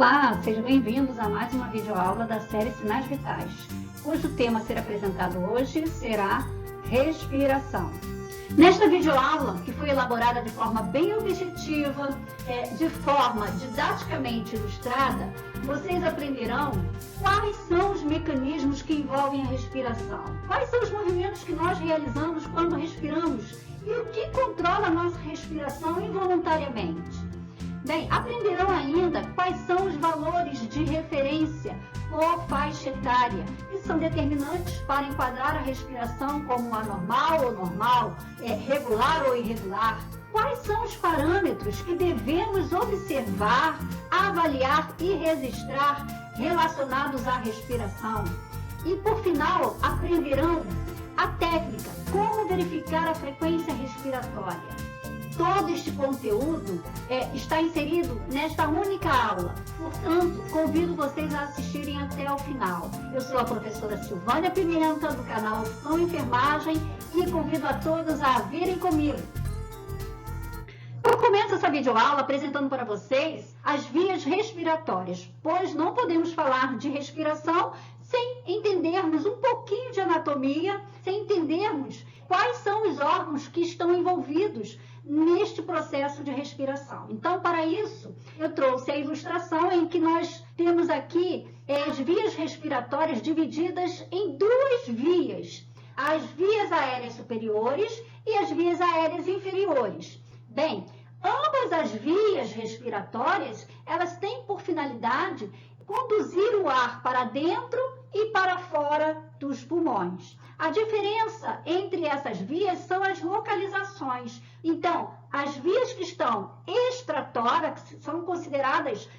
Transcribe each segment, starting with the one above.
Olá, sejam bem-vindos a mais uma videoaula da série Sinais Vitais, cujo tema a ser apresentado hoje será respiração. Nesta videoaula, que foi elaborada de forma bem objetiva, de forma didaticamente ilustrada, vocês aprenderão quais são os mecanismos que envolvem a respiração, quais são os movimentos que nós realizamos quando respiramos e o que controla a nossa respiração involuntariamente. Bem, aprenderão ainda quais são os valores de referência por faixa etária, que são determinantes para enquadrar a respiração como anormal ou normal, regular ou irregular. Quais são os parâmetros que devemos observar, avaliar e registrar relacionados à respiração? E, por final, aprenderão a técnica, como verificar a frequência respiratória. Todo este conteúdo está inserido nesta única aula, portanto, convido vocês a assistirem até o final. Eu sou a professora Silvânia Pimenta, do canal Opção Enfermagem, e convido a todos a virem comigo. Eu começo essa videoaula apresentando para vocês as vias respiratórias, pois não podemos falar de respiração sem entendermos um pouquinho de anatomia, sem entendermos quais são os órgãos que estão envolvidos neste processo de respiração. Então, para isso, eu trouxe a ilustração em que nós temos aqui as vias respiratórias divididas em duas vias, as vias aéreas superiores e as vias aéreas inferiores. Bem, ambas as vias respiratórias, elas têm por finalidade conduzir o ar para dentro e para fora dos pulmões. A diferença entre essas vias são as localizações. Então, as vias que estão extratórax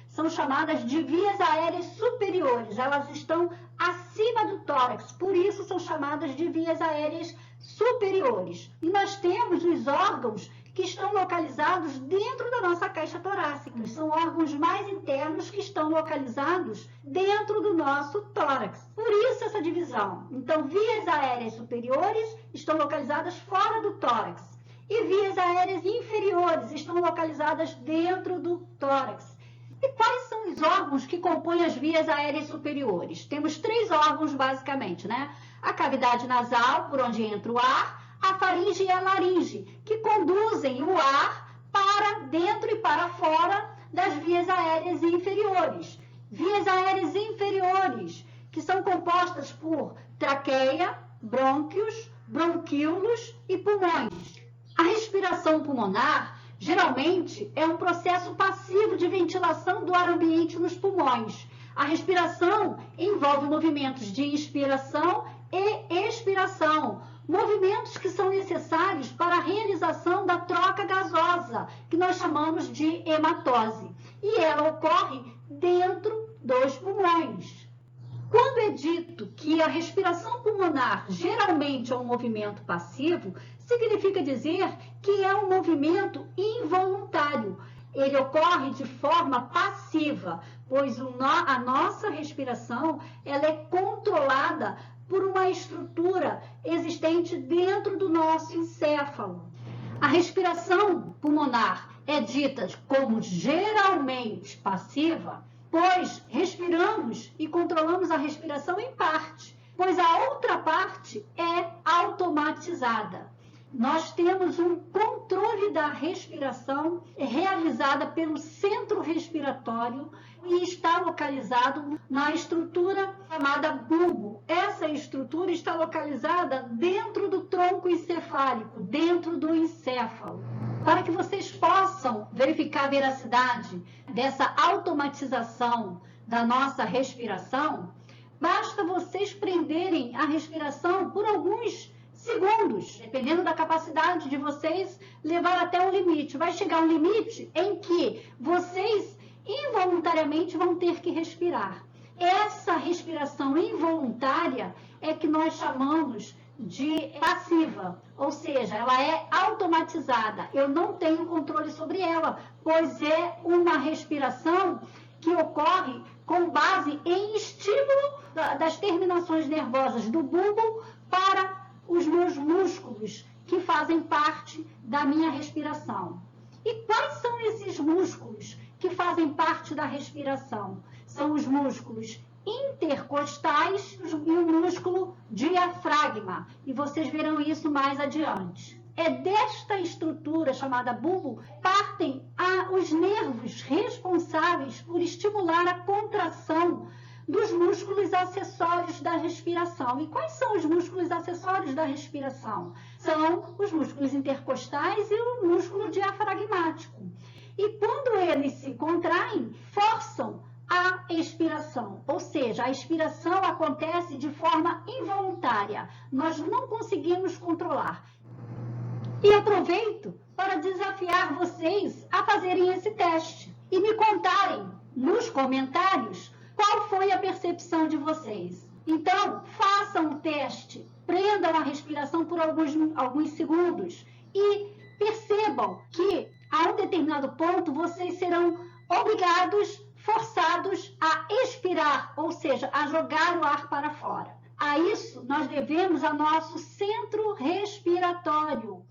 são chamadas de vias aéreas superiores. Elas estão acima do tórax, por isso são chamadas de vias aéreas superiores. E nós temos os órgãos que estão localizados dentro da nossa caixa torácica. São órgãos mais internos que estão localizados dentro do nosso tórax. Por isso essa divisão. Então, vias aéreas superiores estão localizadas fora do tórax e vias aéreas inferiores estão localizadas dentro do tórax. E quais são os órgãos que compõem as vias aéreas superiores? Temos 3 órgãos basicamente, né? A cavidade nasal, por onde entra o ar, a faringe e a laringe, que conduzem o ar para dentro e para fora das vias aéreas inferiores. Vias aéreas inferiores, que são compostas por traqueia, brônquios, bronquíolos e pulmões. A respiração pulmonar, geralmente, é um processo passivo de ventilação do ar ambiente nos pulmões. A respiração envolve movimentos de inspiração e expiração, movimentos que são necessários para a realização da troca gasosa, que nós chamamos de hematose, e ela ocorre dentro dos pulmões. Quando é dito que a respiração pulmonar geralmente é um movimento passivo, significa dizer que é um movimento involuntário. Ele ocorre de forma passiva, pois a nossa respiração ela é controlada por uma estrutura existente dentro do nosso encéfalo. A respiração pulmonar é dita como geralmente passiva, pois respiramos e controlamos a respiração em parte, pois a outra parte é automatizada. Nós temos um controle da respiração realizada pelo centro respiratório e está localizado na estrutura chamada bulbo. Essa estrutura está localizada dentro do tronco encefálico, dentro do encéfalo. Para que vocês possam verificar a veracidade dessa automatização da nossa respiração, basta vocês prenderem a respiração por alguns segundos, dependendo da capacidade de vocês levar até o limite. Vai chegar um limite em que vocês involuntariamente vão ter que respirar. Essa respiração involuntária é que nós chamamos de passiva, ou seja, ela é automatizada. Eu não tenho controle sobre ela, pois é uma respiração que ocorre com base em estímulo das terminações nervosas do bulbo para os meus músculos, que fazem parte da minha respiração. E quais são esses músculos que fazem parte da respiração? São os músculos intercostais e o músculo diafragma. E vocês verão isso mais adiante. É desta estrutura chamada bulbo partem os nervos responsáveis por estimular a contração dos músculos acessórios da respiração. E quais são os músculos acessórios da respiração? São os músculos intercostais e o músculo diafragmático. E quando eles se contraem, forçam a expiração, ou seja, a expiração acontece de forma involuntária. Nós não conseguimos controlar. E aproveito para desafiar vocês a fazerem esse teste e me contarem nos comentários qual foi a percepção de vocês. Então, façam o teste, prendam a respiração por alguns segundos e percebam que, a um determinado ponto, vocês serão obrigados, forçados a expirar, ou seja, a jogar o ar para fora. A isso, nós devemos ao nosso centro respiratório.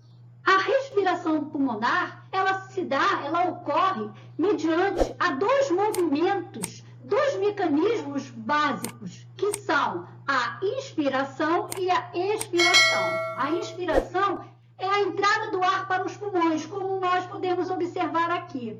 A respiração pulmonar, ela ocorre mediante a dois movimentos, dois mecanismos básicos, que são a inspiração e a expiração. A inspiração é a entrada do ar para os pulmões, como nós podemos observar aqui.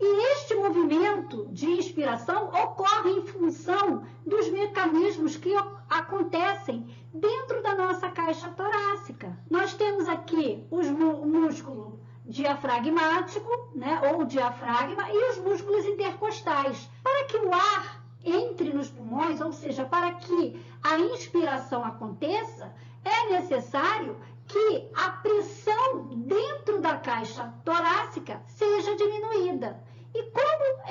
E este movimento de inspiração ocorre em função dos mecanismos que acontecem dentro da nossa caixa torácica. Nós temos aqui o músculo diafragmático, né, ou diafragma, e os músculos intercostais. Para que o ar entre nos pulmões, ou seja, para que a inspiração aconteça, é necessário que a pressão dentro da caixa torácica seja diminuída. E como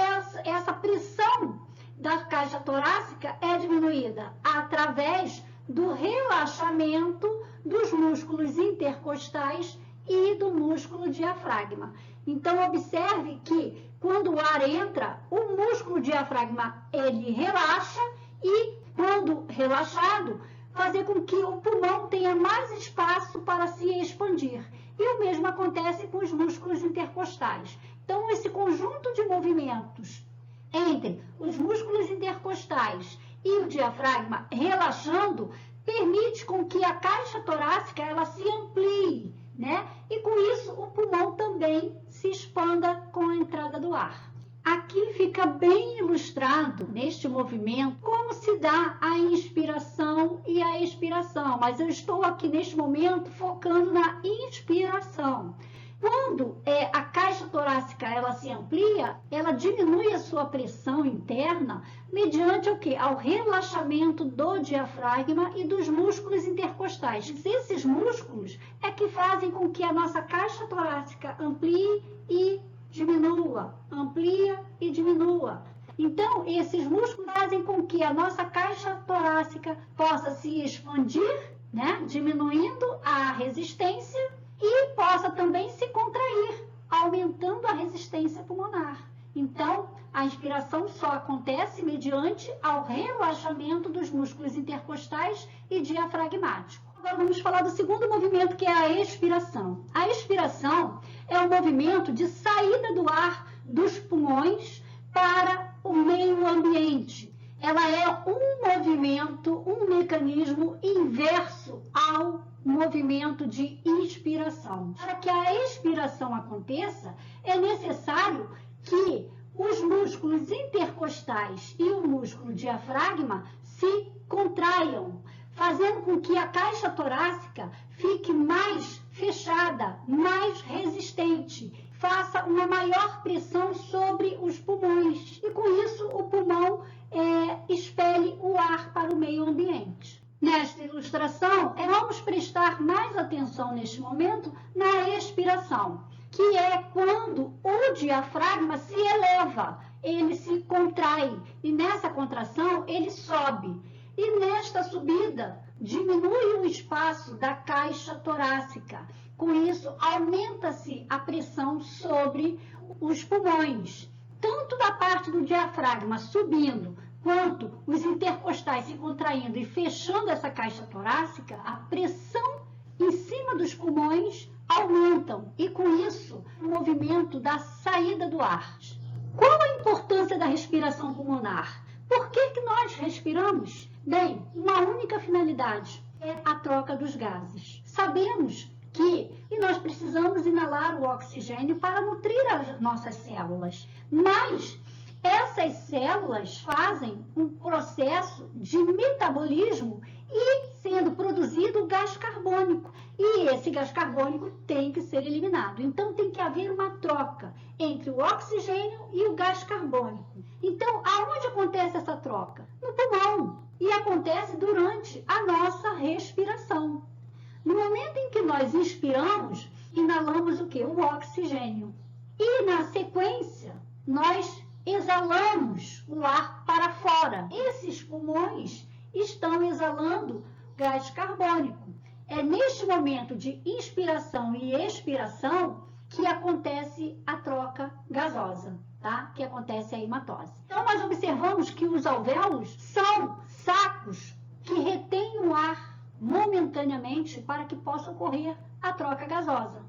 essa pressão da caixa torácica é diminuída? Através do relaxamento dos músculos intercostais e do músculo diafragma. Então, observe que quando o ar entra, o músculo diafragma ele relaxa e, quando relaxado, fazer com que o pulmão tenha mais espaço para se expandir. E o mesmo acontece com os músculos intercostais. Então, esse conjunto de movimentos entre os músculos intercostais e o diafragma relaxando permite com que a caixa torácica ela se amplie, né? E com isso o pulmão também se expanda com a entrada do ar. Aqui fica bem ilustrado neste movimento como se dá a inspiração e a expiração, mas eu estou aqui neste momento focando na inspiração. Quando a caixa torácica ela se amplia, ela diminui a sua pressão interna mediante o quê? Ao relaxamento do diafragma e dos músculos intercostais. Esses músculos é que fazem com que a nossa caixa torácica amplie e diminua, amplia e diminua. Então, esses músculos fazem com que a nossa caixa torácica possa se expandir, né? Diminuindo a resistência e possa também se contrair, aumentando a resistência pulmonar. Então, a inspiração só acontece mediante ao relaxamento dos músculos intercostais e diafragmáticos. Agora vamos falar do segundo movimento, que é a expiração. A expiração é o movimento de saída do ar dos pulmões para o meio ambiente. Ela é um movimento, um mecanismo inverso ao movimento de inspiração. Para que a expiração aconteça, é necessário que os músculos intercostais e o músculo diafragma se contraiam, fazendo com que a caixa torácica fique mais fechada, mais resistente, faça uma maior pressão sobre os pulmões e com isso o pulmão expele o ar para o meio ambiente. Nesta ilustração, vamos prestar mais atenção neste momento na expiração, que é quando o diafragma se eleva, ele se contrai e nessa contração ele sobe. E nesta subida, diminui o espaço da caixa torácica. Com isso, aumenta-se a pressão sobre os pulmões. Tanto da parte do diafragma subindo, quanto os intercostais se contraindo e fechando essa caixa torácica, a pressão em cima dos pulmões aumentam. E com isso, o movimento da saída do ar. Qual a importância da respiração pulmonar? Por que nós respiramos? Bem, uma única finalidade é a troca dos gases. Sabemos que nós precisamos inalar o oxigênio para nutrir as nossas células, mas essas células fazem um processo de metabolismo e sendo produzido o gás carbônico. E esse gás carbônico tem que ser eliminado. Então, tem que haver uma troca entre o oxigênio e o gás carbônico. Então, aonde acontece essa troca? No pulmão. E acontece durante a nossa respiração. No momento em que nós inspiramos, inalamos o quê? O oxigênio. E, na sequência, nós exalamos o ar para fora. Esses pulmões estão exalando gás carbônico. É neste momento de inspiração e expiração que acontece a troca gasosa, tá? Que acontece a hematose. Então, nós observamos que os alvéolos são sacos que retêm o ar momentaneamente para que possa ocorrer a troca gasosa.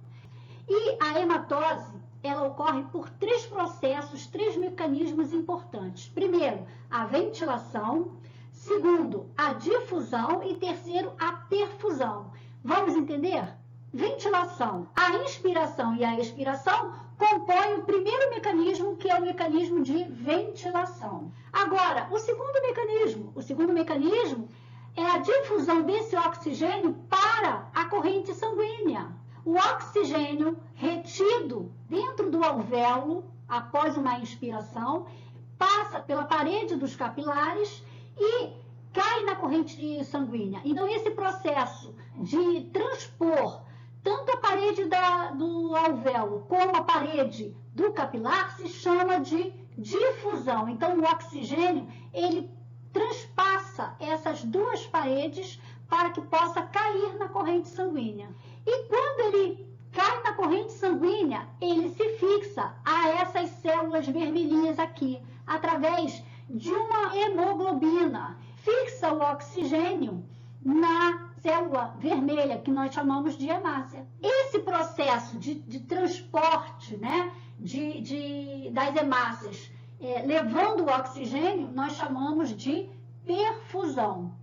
E a hematose, ela ocorre por três processos, três mecanismos importantes. Primeiro, a ventilação. Segundo, a difusão. E terceiro, a perfusão. Vamos entender? Ventilação. A inspiração e a expiração compõem o primeiro mecanismo, que é o mecanismo de ventilação. Agora, o segundo mecanismo é a difusão desse oxigênio para a corrente sanguínea. O oxigênio retido dentro do alvéolo, após uma inspiração, passa pela parede dos capilares e cai na corrente sanguínea. Então, esse processo de transpor tanto a parede do alvéolo como a parede do capilar se chama de difusão. Então, o oxigênio, ele transpassa essas duas paredes para que possa cair na corrente sanguínea. E quando ele cai na corrente sanguínea, ele se fixa a essas células vermelhinhas aqui, através de uma hemoglobina. Fixa o oxigênio na célula vermelha, que nós chamamos de hemácia. Esse processo de transporte, né, das hemácias, levando o oxigênio, nós chamamos de perfusão.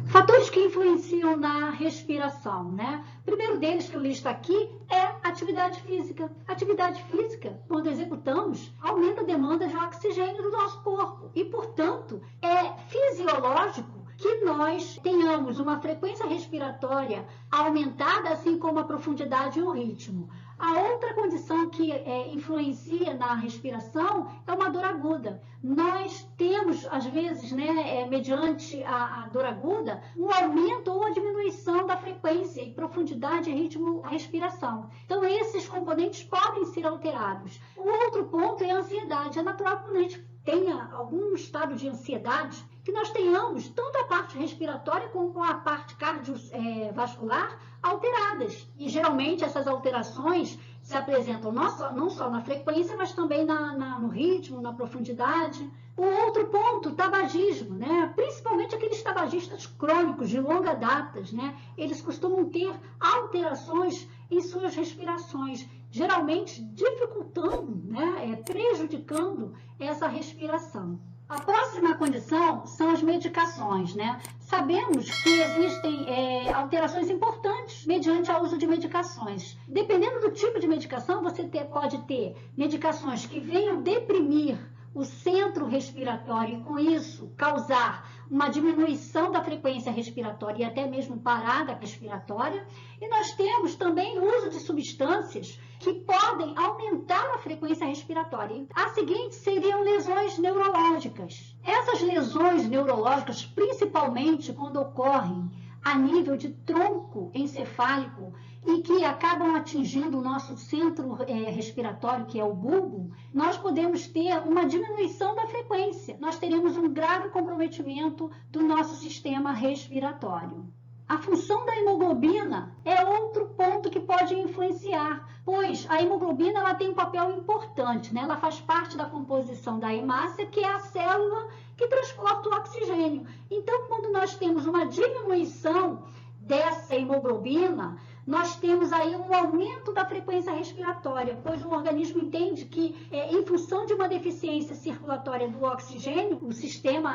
Fatores que influenciam na respiração, né? O primeiro deles que eu listo aqui é atividade física. Atividade física, quando executamos, aumenta a demanda de oxigênio do nosso corpo e, portanto, é fisiológico que nós tenhamos uma frequência respiratória aumentada, assim como a profundidade e o ritmo. A outra condição que influencia na respiração é uma dor aguda. Nós temos, às vezes, né, mediante a dor aguda, um aumento ou a diminuição da frequência e profundidade e ritmo da respiração. Então, esses componentes podem ser alterados. O outro ponto é a ansiedade. É natural que quando a gente tenha algum estado de ansiedade, que nós tenhamos tanto a parte respiratória como a parte cardiovascular alteradas. E geralmente essas alterações se apresentam não só na frequência, mas também no ritmo, na profundidade. O outro ponto, tabagismo, né? Principalmente aqueles tabagistas crônicos de longa data, né? Eles costumam ter alterações em suas respirações, geralmente dificultando, né? Prejudicando essa respiração. A próxima condição são as medicações, né? Sabemos que existem alterações importantes mediante o uso de medicações. Dependendo do tipo de medicação, você pode ter medicações que venham deprimir o centro respiratório e, com isso, causar uma diminuição da frequência respiratória e até mesmo parada respiratória. E nós temos também o uso de substâncias que podem aumentar a frequência respiratória. A seguinte seriam lesões neurológicas. Essas lesões neurológicas, principalmente quando ocorrem a nível de tronco encefálico e que acabam atingindo o nosso centro respiratório, que é o bulbo, nós podemos ter uma diminuição da frequência. Nós teremos um grave comprometimento do nosso sistema respiratório. A função da hemoglobina é outro ponto que pode influenciar, pois a hemoglobina ela tem um papel importante, né? Ela faz parte da composição da hemácia, que é a célula que transporta o oxigênio. Então, quando nós temos uma diminuição dessa hemoglobina, nós temos aí um aumento da frequência respiratória, pois o organismo entende que, em função de uma deficiência circulatória do oxigênio, o sistema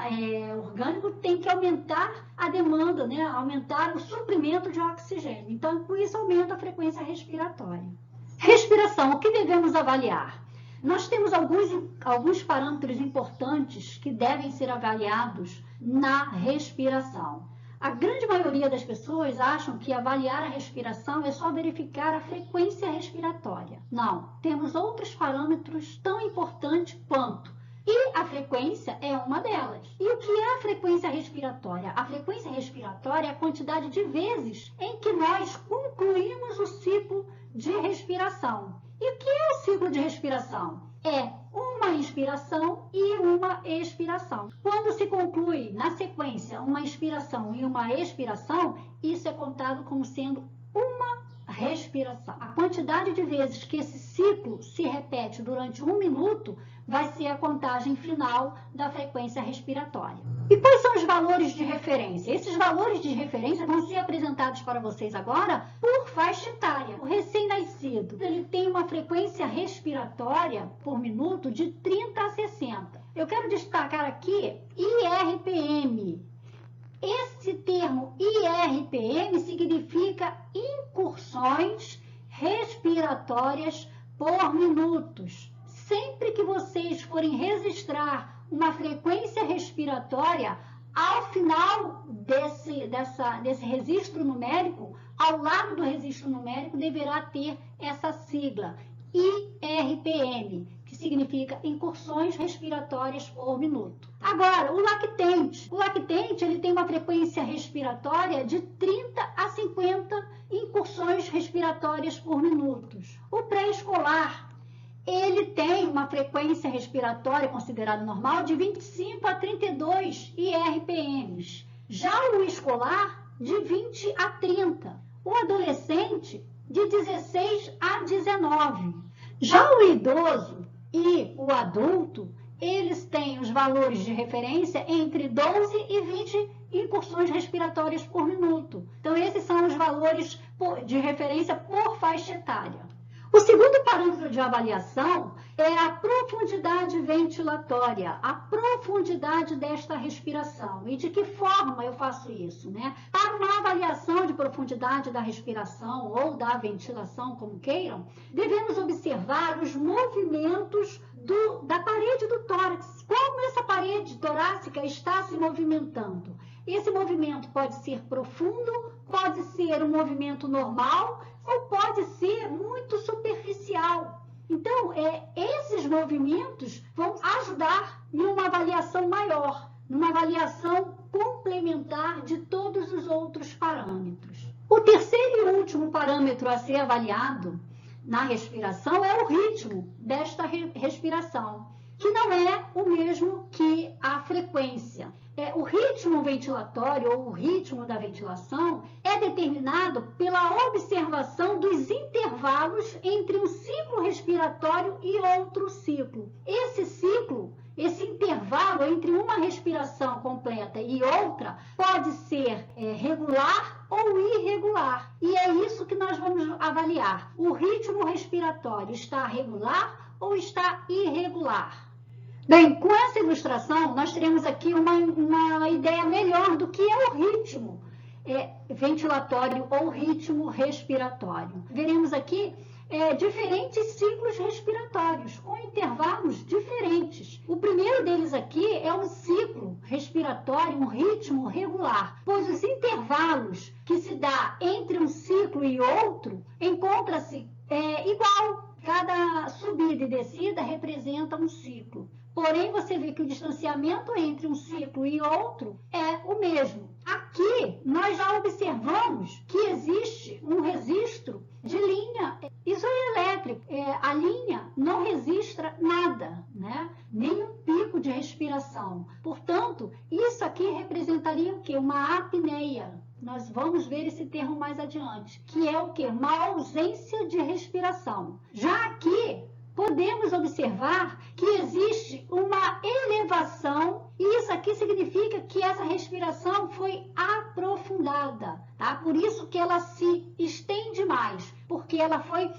orgânico tem que aumentar a demanda, né? Aumentar o suprimento de oxigênio. Então, por isso aumenta a frequência respiratória. Respiração, o que devemos avaliar? Nós temos alguns parâmetros importantes que devem ser avaliados na respiração. A grande maioria das pessoas acham que avaliar a respiração é só verificar a frequência respiratória. Não, temos outros parâmetros tão importantes quanto. E a frequência é uma delas. E o que é a frequência respiratória? A frequência respiratória é a quantidade de vezes em que nós concluímos o ciclo de respiração. E o que é o ciclo de respiração? É uma inspiração e uma expiração. Quando se conclui na sequência uma inspiração e uma expiração, isso é contado como sendo uma respiração. A quantidade de vezes que esse ciclo se repete durante 1 minuto vai ser a contagem final da frequência respiratória. E quais são os valores de referência? Esses valores de referência vão ser apresentados para vocês agora por faixa etária. O recém-nascido, ele tem uma frequência respiratória por minuto de 30 a 60. Eu quero destacar aqui IRPM. Esse termo IRPM significa incursões respiratórias por minutos. Sempre que vocês forem registrar uma frequência respiratória, ao final desse registro numérico, ao lado do registro numérico, deverá ter essa sigla, IRPM, que significa incursões respiratórias por minuto. Agora, o lactente. O lactente ele tem uma frequência respiratória de 30 a 50 incursões respiratórias por minuto. O pré-escolar, ele tem uma frequência respiratória considerada normal de 25 a 32 IRPMs. Já o escolar, de 20 a 30. O adolescente, de 16 a 19. Já o idoso e o adulto, eles têm os valores de referência entre 12 e 20 incursões respiratórias por minuto. Então, esses são os valores de referência por faixa etária. O segundo parâmetro de avaliação é a profundidade ventilatória, a profundidade desta respiração. E de que forma eu faço isso, né? Para uma avaliação de profundidade da respiração ou da ventilação, como queiram, devemos observar os movimentos da parede do tórax. Como essa parede torácica está se movimentando? Esse movimento pode ser profundo, pode ser um movimento normal ou pode ser muito superficial. Então, esses movimentos vão ajudar em uma avaliação maior, numa avaliação complementar de todos os outros parâmetros. O terceiro e último parâmetro a ser avaliado na respiração é o ritmo desta respiração, que não é o mesmo que a frequência. O ritmo ventilatório ou o ritmo da ventilação é determinado pela observação dos intervalos entre um ciclo respiratório e outro ciclo. Esse intervalo entre uma respiração completa e outra pode ser regular ou irregular. E é isso que nós vamos avaliar. O ritmo respiratório está regular ou está irregular? Bem, com essa ilustração, nós teremos aqui uma ideia melhor do que é o ritmo ventilatório ou ritmo respiratório. Veremos aqui diferentes ciclos respiratórios, com intervalos diferentes. O primeiro deles aqui é um ciclo respiratório, um ritmo regular, pois os intervalos que se dá entre um ciclo e outro encontra-se igual. Cada subida e descida representa um ciclo. Porém, você vê que o distanciamento entre um ciclo e outro é o mesmo. Aqui, nós já observamos que existe um registro de linha isoelétrica. A linha não registra nada, né? Nenhum pico de respiração. Portanto, isso aqui representaria o quê? Uma apneia. Nós vamos ver esse termo mais adiante, que é o quê? Uma ausência de respiração. Já aqui, podemos observar que existe uma elevação, e isso aqui significa que essa respiração foi aprofundada, tá? Por isso que ela se estende mais. ela foi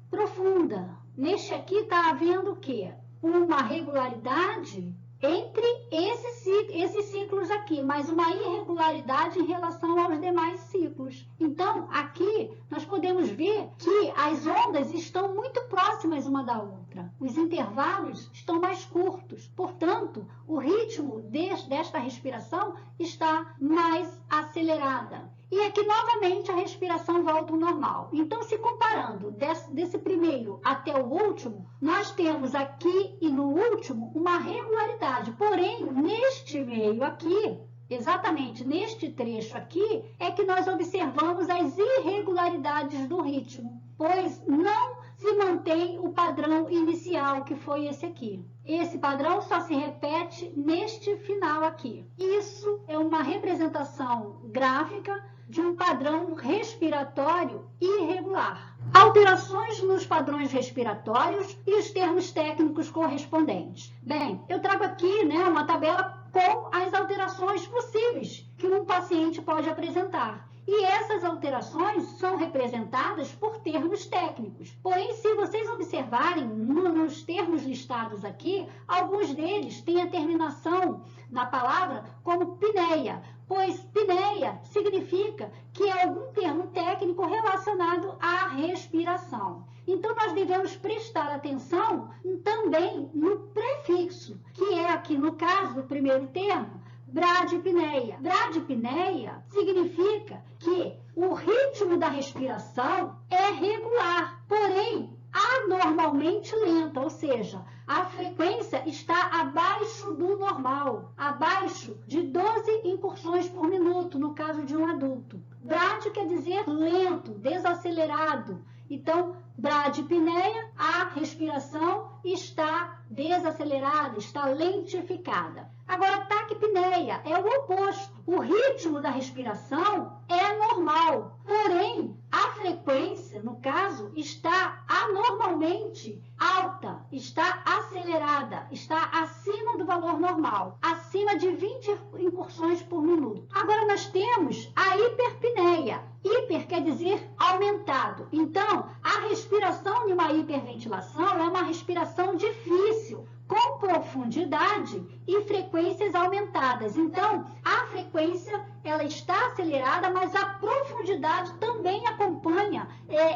profunda. Neste aqui está havendo o quê? Uma regularidade entre esses ciclos aqui, mas uma irregularidade em relação aos demais ciclos. Então, aqui nós podemos ver que as ondas estão muito próximas uma da outra. Os intervalos estão mais curtos. Portanto, o ritmo desta respiração está mais acelerada. E aqui, novamente, a respiração volta ao normal. Então, se comparando desse primeiro até o último, nós temos aqui e no último uma regularidade. Porém, neste meio aqui, exatamente neste trecho aqui, é que nós observamos as irregularidades do ritmo, pois não se mantém o padrão inicial, que foi esse aqui. Esse padrão só se repete neste final aqui. Isso é uma representação gráfica de um padrão respiratório irregular. Alterações nos padrões respiratórios e os termos técnicos correspondentes. Bem, eu trago aqui, uma tabela com as alterações possíveis que um paciente pode apresentar. E essas alterações são representadas por termos técnicos. Porém, se vocês observarem nos termos listados aqui, alguns deles têm a terminação na palavra como pneia, pois pneia significa que é algum termo técnico relacionado à respiração. Então, nós devemos prestar atenção também no prefixo, que é aqui no caso do primeiro termo, bradipneia. Bradipneia significa que o ritmo da respiração é regular, porém anormalmente lenta, ou seja, a frequência está abaixo do normal, abaixo de 12 incursões por minuto, no caso de um adulto. Brad quer dizer lento, desacelerado. Então, bradipneia, a respiração está desacelerada, está lentificada. Agora, taquipneia é o oposto. O ritmo da respiração é normal, porém, a frequência, no caso, está anormalmente alta, está acelerada, está acima do valor normal, acima de 20 incursões por minuto. Agora, nós temos a hiperpneia. Hiper quer dizer aumentado. Então, a respiração de uma hiperventilação é uma respiração difícil, com profundidade e frequências aumentadas. Então, a frequência ela está acelerada, mas a profundidade também acompanha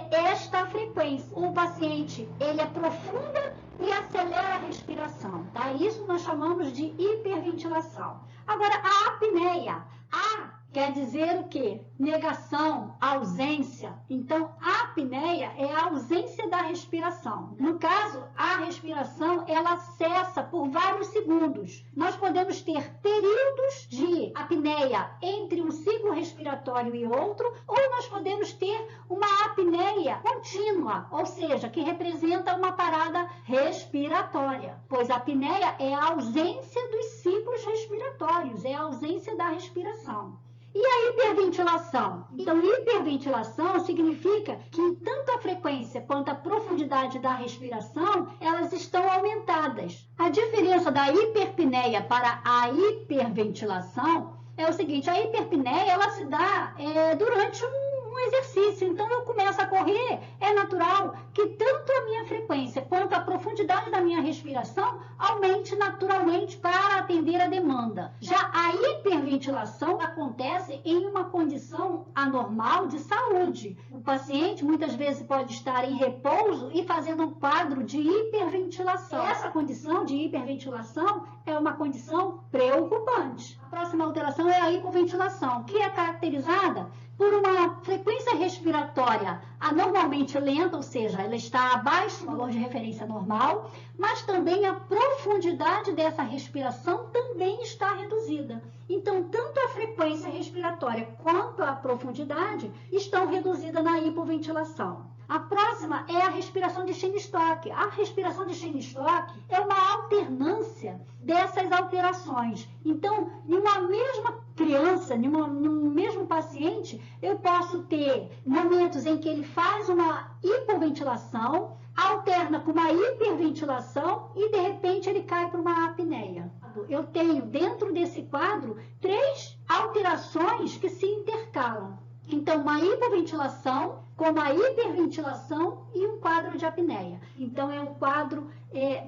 esta frequência. O paciente ele é profunda e acelera a respiração, tá? Isso nós chamamos de hiperventilação. Agora, a apneia. Quer dizer o quê? Negação, ausência. Então, a apneia é a ausência da respiração. No caso, a respiração, ela cessa por vários segundos. Nós podemos ter períodos de apneia entre um ciclo respiratório e outro, ou nós podemos ter uma apneia contínua, ou seja, que representa uma parada respiratória, pois a apneia é a ausência dos ciclos respiratórios, é a ausência da respiração. E a hiperventilação? Então, hiperventilação significa que tanto a frequência quanto a profundidade da respiração, elas estão aumentadas. A diferença da hiperpneia para a hiperventilação é o seguinte: a hiperpneia ela se dá durante um exercício. Então, eu começo a correr, é natural que tanto a minha frequência quanto a profundidade da minha respiração aumente naturalmente para atender a demanda. Já a hiperventilação acontece em uma condição anormal de saúde. O paciente muitas vezes pode estar em repouso e fazendo um quadro de hiperventilação. Essa condição de hiperventilação é uma condição preocupante. A próxima alteração é a hipoventilação, que é caracterizada por uma frequência respiratória anormalmente lenta, ou seja, ela está abaixo do valor de referência normal, mas também a profundidade dessa respiração também está reduzida. Então, tanto a frequência respiratória quanto a profundidade estão reduzidas na hipoventilação. A próxima é a respiração de Cheyne-Stokes. A respiração de Cheyne-Stokes é uma alternância dessas alterações. Então, em uma mesma criança, no mesmo paciente, eu posso ter momentos em que ele faz uma hipoventilação, alterna com uma hiperventilação e, de repente, ele cai para uma apneia. Eu tenho, dentro desse quadro, 3 alterações que se intercalam. Então, uma hipoventilação com uma hiperventilação e um quadro de apneia. Então, é um quadro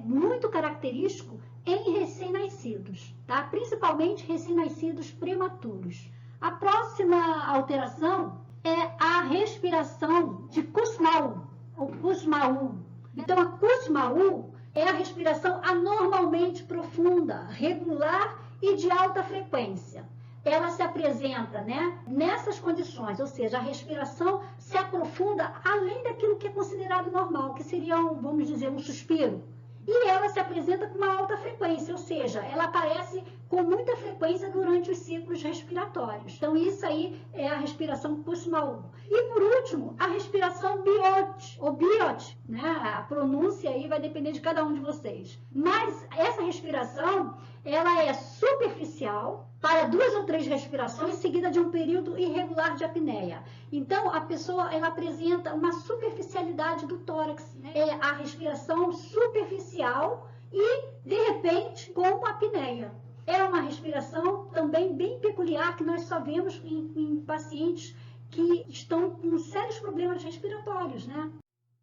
muito característico em recém-nascidos, tá? Principalmente recém-nascidos prematuros. A próxima alteração é a respiração de Kussmaul, ou Kussmaul. Então, a Kussmaul é a respiração anormalmente profunda, regular e de alta frequência. Ela se apresenta, né, nessas condições, ou seja, a respiração se aprofunda além daquilo que é considerado normal, que seria, vamos dizer, um suspiro. E ela se apresenta com uma alta frequência, ou seja, ela aparece com muita frequência durante os ciclos respiratórios. Então, isso aí é a respiração Kussmaul. E, por último, a respiração Biot, ou Biot, né? A pronúncia aí vai depender de cada um de vocês. Mas essa respiração, ela é superficial, para 2 ou 3 respirações, seguida de um período irregular de apneia. Então, a pessoa ela apresenta uma superficialidade do tórax, né? É a respiração superficial e, de repente, com apneia. É uma respiração também bem peculiar que nós só vemos em pacientes que estão com sérios problemas respiratórios, né?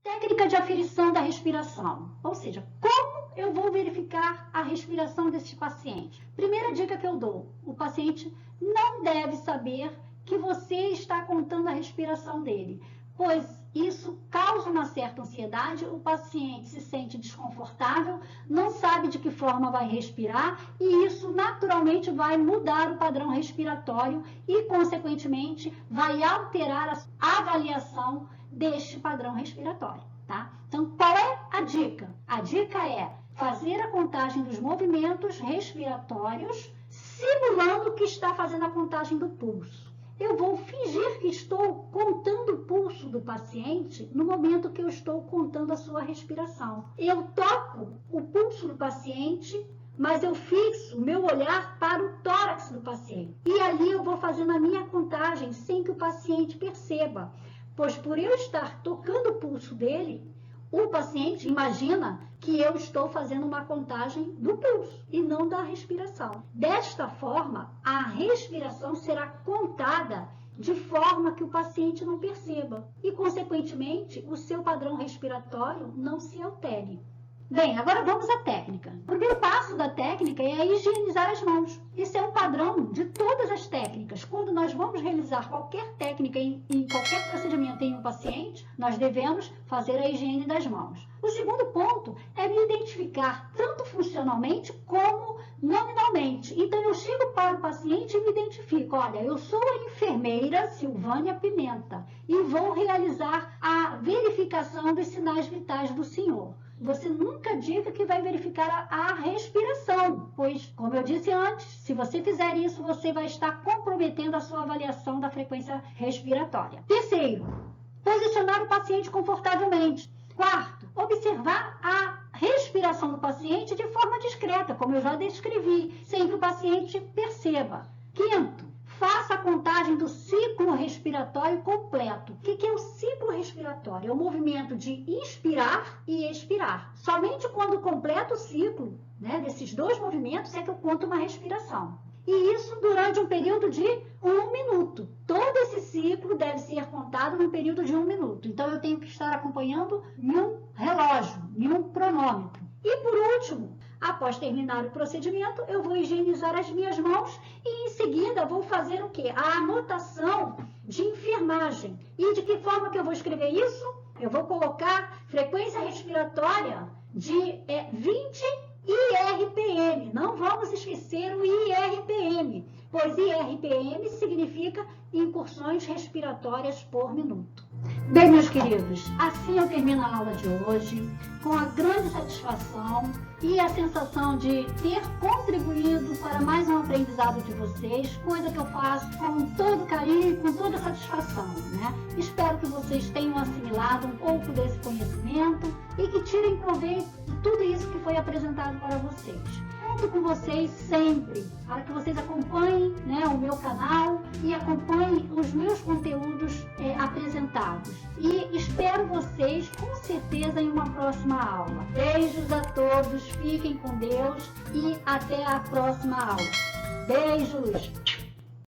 Técnica de aferição da respiração, ou seja, como eu vou verificar a respiração desse paciente? Primeira dica que eu dou, o paciente não deve saber que você está contando a respiração dele, pois isso causa uma certa ansiedade, o paciente se sente desconfortável, não sabe de que forma vai respirar e isso naturalmente vai mudar o padrão respiratório e, consequentemente, vai alterar a avaliação deste padrão respiratório, tá? Então, qual é a dica? A dica é fazer a contagem dos movimentos respiratórios simulando que está fazendo a contagem do pulso. Eu vou fingir que estou contando o pulso do paciente no momento que eu estou contando a sua respiração. Eu toco o pulso do paciente, mas eu fixo o meu olhar para o tórax do paciente. E ali eu vou fazendo a minha contagem sem que o paciente perceba. Pois por eu estar tocando o pulso dele, o paciente imagina que eu estou fazendo uma contagem do pulso e não da respiração. Desta forma, a respiração será contada de forma que o paciente não perceba e, consequentemente, o seu padrão respiratório não se altere. Bem, agora vamos à técnica. O primeiro passo da técnica é higienizar as mãos. Isso é um padrão de todas as técnicas. Quando nós vamos realizar qualquer técnica em qualquer procedimento em um paciente, nós devemos fazer a higiene das mãos. O segundo ponto é me identificar tanto funcionalmente como nominalmente. Então, eu chego para o paciente e me identifico. Olha, eu sou a enfermeira Silvânia Pimenta e vou realizar a verificação dos sinais vitais do senhor. Você nunca diga que vai verificar a respiração, pois, como eu disse antes, se você fizer isso, você vai estar comprometendo a sua avaliação da frequência respiratória. Terceiro, posicionar o paciente confortavelmente. Quarto, observar a respiração do paciente de forma discreta, como eu já descrevi, sem que o paciente perceba. Quinto, faça a contagem do ciclo respiratório completo. O que é o ciclo respiratório? É o movimento de inspirar e expirar. Somente quando completa o ciclo, né, desses dois movimentos é que eu conto uma respiração. E isso durante um período de 1 minuto. Todo esse ciclo deve ser contado num período de 1 minuto. Então, eu tenho que estar acompanhando em um relógio, em um cronômetro. E, por último, após terminar o procedimento, eu vou higienizar as minhas mãos e, em seguida, vou fazer o quê? A anotação de enfermagem. E de que forma que eu vou escrever isso? Eu vou colocar frequência respiratória de 20 IRPM. Não vamos esquecer o IRPM, pois IRPM significa incursões respiratórias por minuto. Bem, meus queridos, assim eu termino a aula de hoje com a grande satisfação e a sensação de ter contribuído para mais um aprendizado de vocês, coisa que eu faço com todo carinho e com toda satisfação, né? Espero que vocês tenham assimilado um pouco desse conhecimento e que tirem proveito de tudo isso que foi apresentado para vocês. Conto com vocês sempre, para que vocês acompanhem, né, o meu canal e acompanhem os meus conteúdos apresentados. E espero vocês, com certeza, em uma próxima aula. Beijos a todos, fiquem com Deus e até a próxima aula. Beijos!